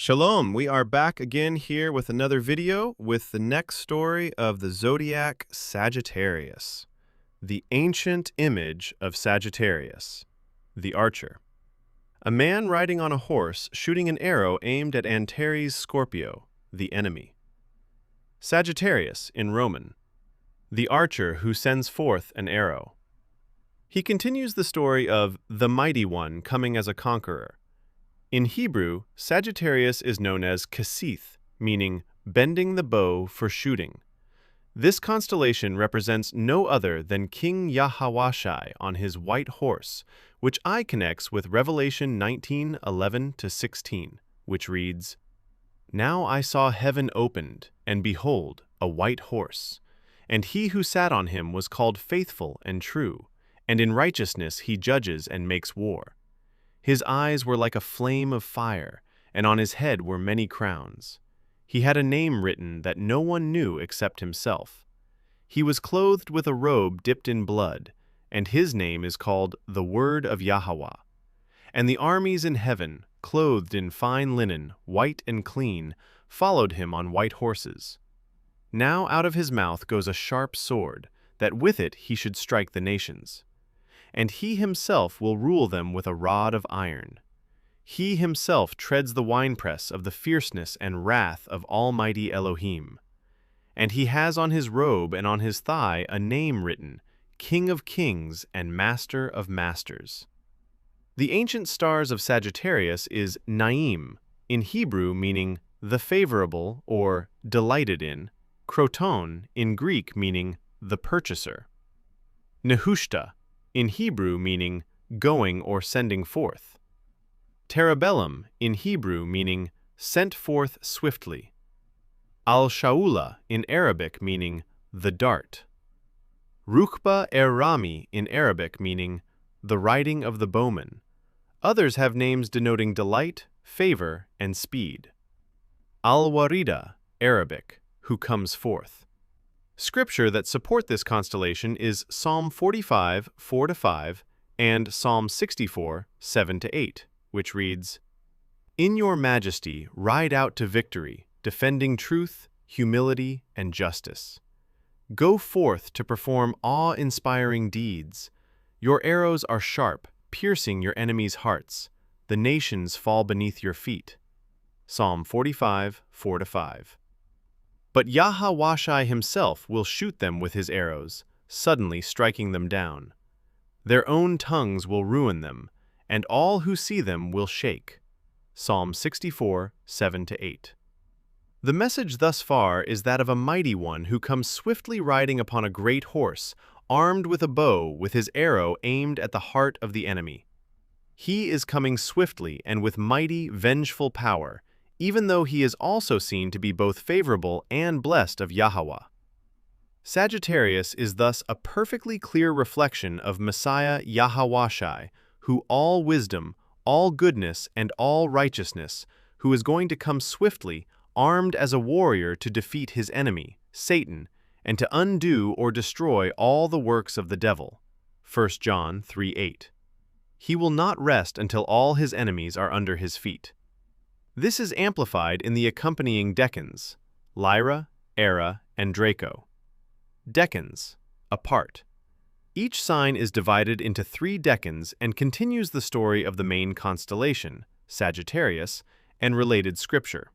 Shalom, we are back again here with another video with the next story of the zodiac Sagittarius, the ancient image of Sagittarius, the archer. A man riding on a horse shooting an arrow aimed at Antares Scorpio, the enemy. Sagittarius in Roman, the archer who sends forth an arrow. He continues the story of the mighty one coming as a conqueror. In Hebrew, Sagittarius is known as Kasith, meaning bending the bow for shooting. This constellation represents no other than King YHWH'S on his white horse, which I connects with Revelation 19:11-16, which reads, "Now I saw heaven opened, and behold, a white horse, and he who sat on him was called Faithful and True, and in righteousness he judges and makes war. His eyes were like a flame of fire, and on his head were many crowns. He had a name written that no one knew except himself. He was clothed with a robe dipped in blood, and his name is called the Word of Yahweh. And the armies in heaven, clothed in fine linen, white and clean, followed him on white horses. Now out of his mouth goes a sharp sword, that with it he should strike the nations. And he himself will rule them with a rod of iron. He himself treads the winepress of the fierceness and wrath of Almighty Elohim. And he has on his robe and on his thigh a name written, King of Kings and Master of Masters." The ancient stars of Sagittarius is Naim, in Hebrew meaning the favorable or delighted in, Croton in Greek meaning the purchaser, Nehushta in Hebrew meaning going or sending forth, Terabellum in Hebrew meaning sent forth swiftly, Al-Shaula in Arabic meaning the dart, Rukba Rami in Arabic meaning the riding of the bowman. Others have names denoting delight, favor, and speed. Al-Warida, Arabic, who comes forth. Scripture that support this constellation is Psalm 45, 4-5, and Psalm 64, 7-8, which reads, "In your majesty ride out to victory, defending truth, humility, and justice. Go forth to perform awe-inspiring deeds. Your arrows are sharp, piercing your enemies' hearts. The nations fall beneath your feet." Psalm 45, 4-5. But YHWH himself will shoot them with his arrows, suddenly striking them down. Their own tongues will ruin them, and all who see them will shake. Psalm 64, 7-8. The message thus far is that of a mighty one who comes swiftly riding upon a great horse, armed with a bow with his arrow aimed at the heart of the enemy. He is coming swiftly and with mighty, vengeful power, even though he is also seen to be both favorable and blessed of Yahweh. Sagittarius is thus a perfectly clear reflection of Messiah YHWH, who all wisdom, all goodness, and all righteousness, who is going to come swiftly, armed as a warrior to defeat his enemy, Satan, and to undo or destroy all the works of the devil. 1 John 3:8. He will not rest until all his enemies are under his feet. This is amplified in the accompanying decans, Lyra, Era, and Draco. Decans, apart. Each sign is divided into 3 decans and continues the story of the main constellation, Sagittarius, and related scripture.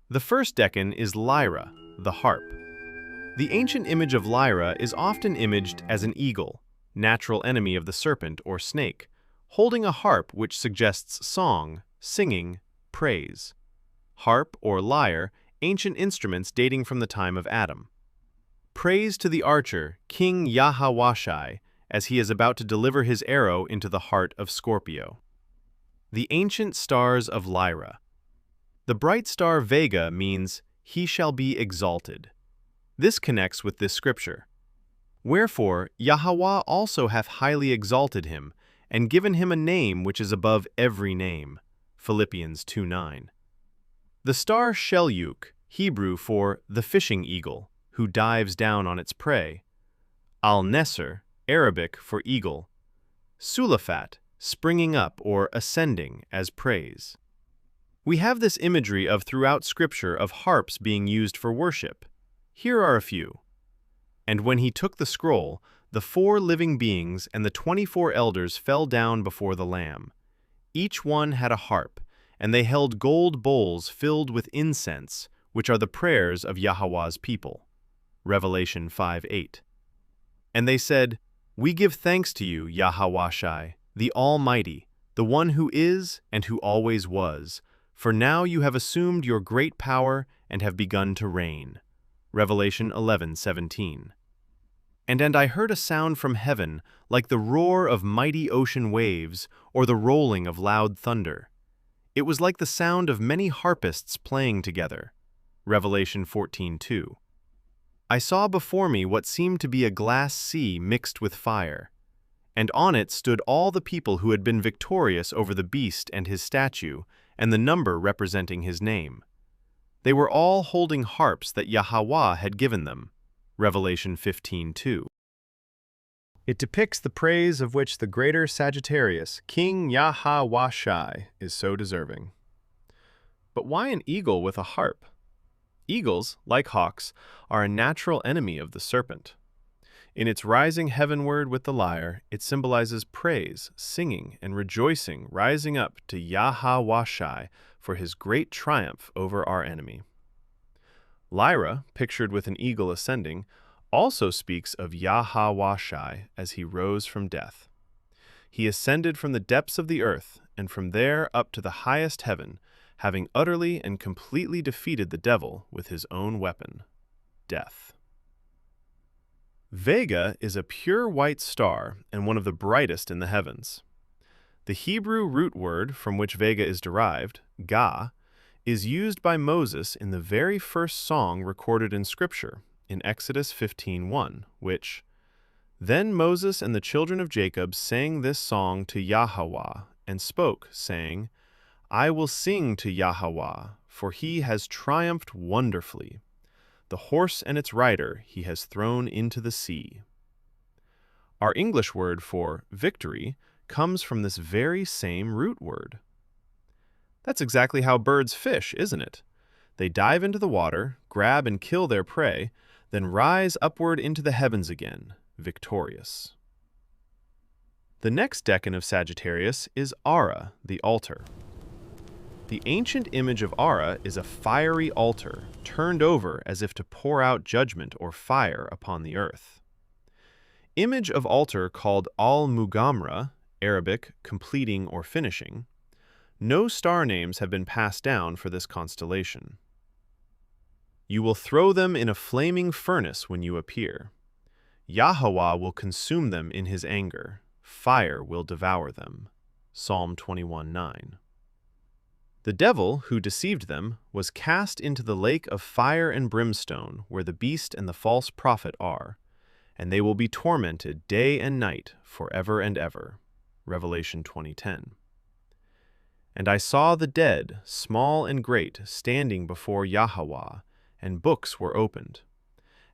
The first decan is Lyra, the harp. The ancient image of Lyra is often imaged as an eagle, natural enemy of the serpent or snake, holding a harp which suggests song, singing, praise. Harp or lyre, ancient instruments dating from the time of Adam. Praise to the archer, King YHWH, as he is about to deliver his arrow into the heart of Scorpio. The ancient stars of Lyra. The bright star Vega means, "He shall be exalted." This connects with this scripture. "Wherefore Yahweh also hath highly exalted him, and given him a name which is above every name." Philippians 2:9. The star Shelyuk, Hebrew for the fishing eagle, who dives down on its prey. Al-Nesr, Arabic for eagle. Sulafat, springing up or ascending as praise. We have this imagery of throughout Scripture of harps being used for worship. Here are a few. And when he took the scroll, the 4 living beings and the 24 elders fell down before the Lamb. Each one had a harp, and they held gold bowls filled with incense, which are the prayers of YHWH's people. Revelation 5:8. And they said, "We give thanks to you, YHWH, the Almighty, the one who is and who always was, for now you have assumed your great power and have begun to reign." Revelation 11:17. And I heard a sound from heaven like the roar of mighty ocean waves or the rolling of loud thunder. It was like the sound of many harpists playing together. Revelation 14:2. I saw before me what seemed to be a glass sea mixed with fire, and on it stood all the people who had been victorious over the beast and his statue, and the number representing his name. They were all holding harps that YHWH had given them. Revelation 15:2. It depicts the praise of which the greater Sagittarius, King YHWH, is so deserving. But why an eagle with a harp? Eagles, like hawks, are a natural enemy of the serpent. In its rising heavenward with the lyre, it symbolizes praise, singing, and rejoicing rising up to YHWH for his great triumph over our enemy. Lyra, pictured with an eagle ascending, also speaks of YHWH as he rose from death. He ascended from the depths of the earth, and from there up to the highest heaven, having utterly and completely defeated the devil with his own weapon, death. Vega is a pure white star and one of the brightest in the heavens. The Hebrew root word from which Vega is derived, Ga, is used by Moses in the very first song recorded in Scripture, in Exodus 15:1, which, "Then Moses and the children of Jacob sang this song to YHWH, and spoke, saying, I will sing to YHWH, for he has triumphed wonderfully. The horse and its rider he has thrown into the sea." Our English word for victory comes from this very same root word. That's exactly how birds fish, isn't it? They dive into the water, grab and kill their prey, then rise upward into the heavens again, victorious. The next decan of Sagittarius is Ara, the altar. The ancient image of Ara is a fiery altar, turned over as if to pour out judgment or fire upon the earth. Image of altar called al-Mugamra, Arabic, completing or finishing. No star names have been passed down for this constellation. You will throw them in a flaming furnace when you appear. YHWH will consume them in his anger. Fire will devour them. Psalm 21:9. The devil, who deceived them, was cast into the lake of fire and brimstone, where the beast and the false prophet are, and they will be tormented day and night forever and ever. Revelation 20:10. And I saw the dead, small and great, standing before YHWH, and books were opened.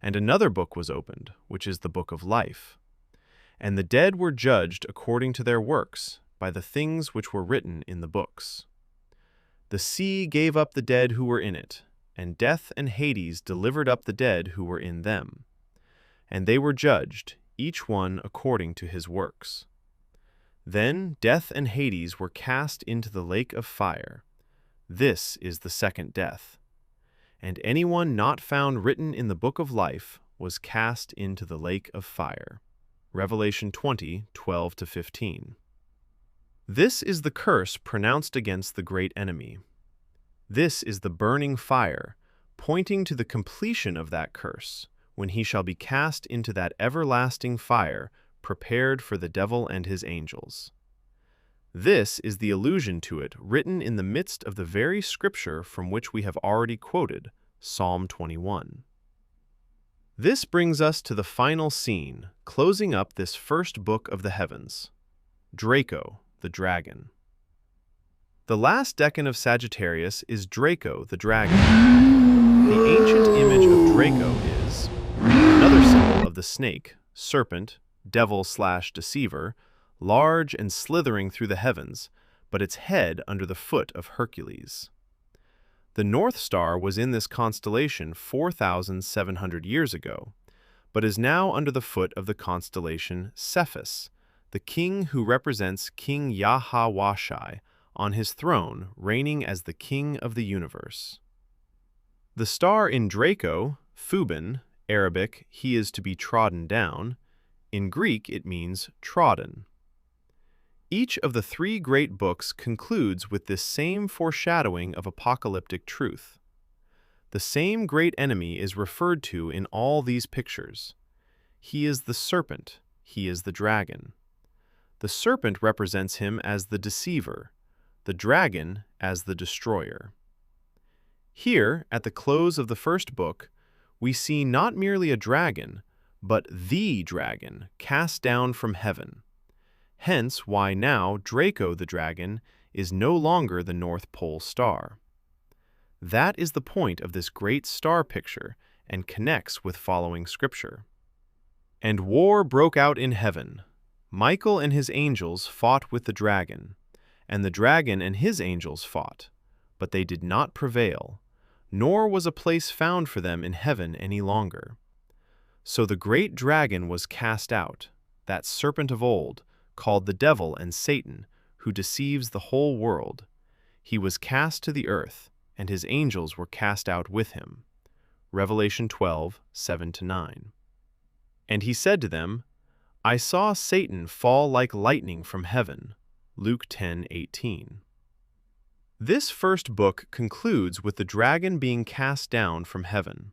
And another book was opened, which is the book of life. And the dead were judged according to their works, by the things which were written in the books. The sea gave up the dead who were in it, and death and Hades delivered up the dead who were in them. And they were judged, each one according to his works. Then death and Hades were cast into the lake of fire. This is the second death. And anyone not found written in the book of life was cast into the lake of fire. Revelation 20:12-15. This is the curse pronounced against the great enemy. This is the burning fire, pointing to the completion of that curse, when he shall be cast into that everlasting fire prepared for the devil and his angels. This is the allusion to it written in the midst of the very scripture from which we have already quoted, Psalm 21. This brings us to the final scene, closing up this first book of the heavens. Draco, the dragon. The last decan of Sagittarius is Draco, the dragon. The ancient image of Draco is another symbol of the snake, serpent, devil/deceiver, large and slithering through the heavens, but its head under the foot of Hercules. The North Star was in this constellation 4,700 years ago, but is now under the foot of the constellation Cephus, the king who represents King YHWH'S on his throne, reigning as the king of the universe. The star in Draco, Thuban, Arabic, he is to be trodden down. In Greek, it means trodden. Each of the three great books concludes with this same foreshadowing of apocalyptic truth. The same great enemy is referred to in all these pictures. He is the serpent, he is the dragon. The serpent represents him as the deceiver, the dragon as the destroyer. Here, at the close of the first book, we see not merely a dragon, but the dragon cast down from heaven. Hence why now Draco the dragon is no longer the North Pole star. That is the point of this great star picture and connects with following scripture. And war broke out in heaven. Michael and his angels fought with the dragon, and the dragon and his angels fought, but they did not prevail, nor was a place found for them in heaven any longer. So the great dragon was cast out, that serpent of old, called the devil and Satan, who deceives the whole world. He was cast to the earth, and his angels were cast out with him. Revelation 12, 7-9. And he said to them, I saw Satan fall like lightning from heaven. Luke 10:18. This first book concludes with the dragon being cast down from heaven.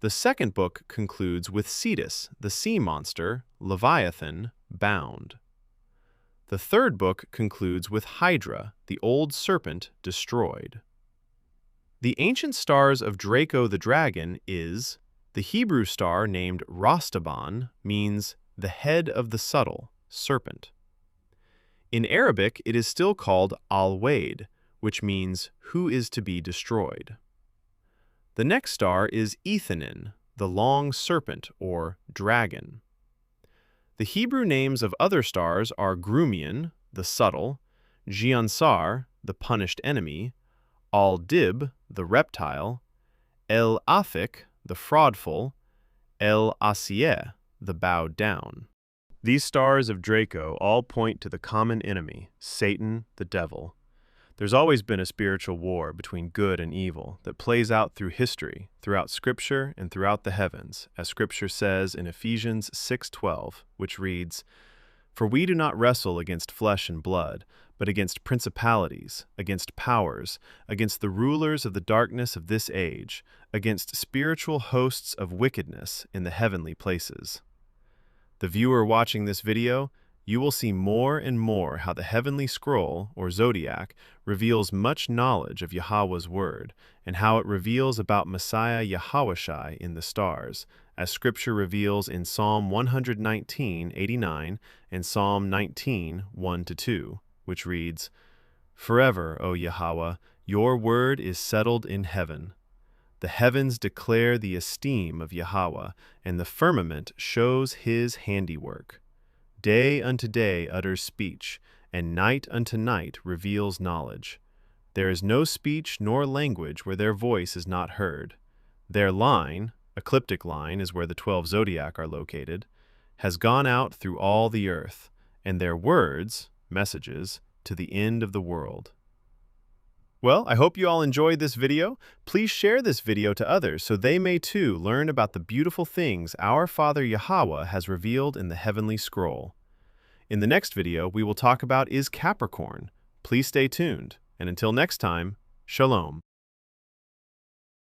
The second book concludes with Cetus, the sea monster, Leviathan, bound. The third book concludes with Hydra, the old serpent, destroyed. The ancient stars of Draco the dragon is, the Hebrew star named Rostaban means the head of the subtle, serpent. In Arabic, it is still called Al-Waid, which means who is to be destroyed. The next star is Ethanin, the long serpent or dragon. The Hebrew names of other stars are Grumian, the subtle, Giansar, the punished enemy, Al-Dib, the reptile, El-Afik, the fraudful, El-Asiyeh, the bowed down. These stars of Draco all point to the common enemy, Satan, the devil. There's always been a spiritual war between good and evil that plays out through history, throughout Scripture, and throughout the heavens, as Scripture says in Ephesians 6:12, which reads, For we do not wrestle against flesh and blood, but against principalities, against powers, against the rulers of the darkness of this age, against spiritual hosts of wickedness in the heavenly places. The viewer watching this video, you will see more and more how the heavenly scroll, or zodiac, reveals much knowledge of Yahweh's word, and how it reveals about Messiah YHWH'S in the stars, as Scripture reveals in Psalm 119:89 and Psalm 19:1-2, which reads, Forever, O Yahweh, your word is settled in heaven. The heavens declare the esteem of Yahweh, and the firmament shows his handiwork. Day unto day utters speech, and night unto night reveals knowledge. There is no speech nor language where their voice is not heard. Their line, ecliptic line is where the 12 zodiac are located, has gone out through all the earth, and their words, messages, to the end of the world. Well, I hope you all enjoyed this video. Please share this video to others so they may too learn about the beautiful things our Father Yahweh has revealed in the heavenly scroll. In the next video, we will talk about is Capricorn. Please stay tuned, and until next time, Shalom.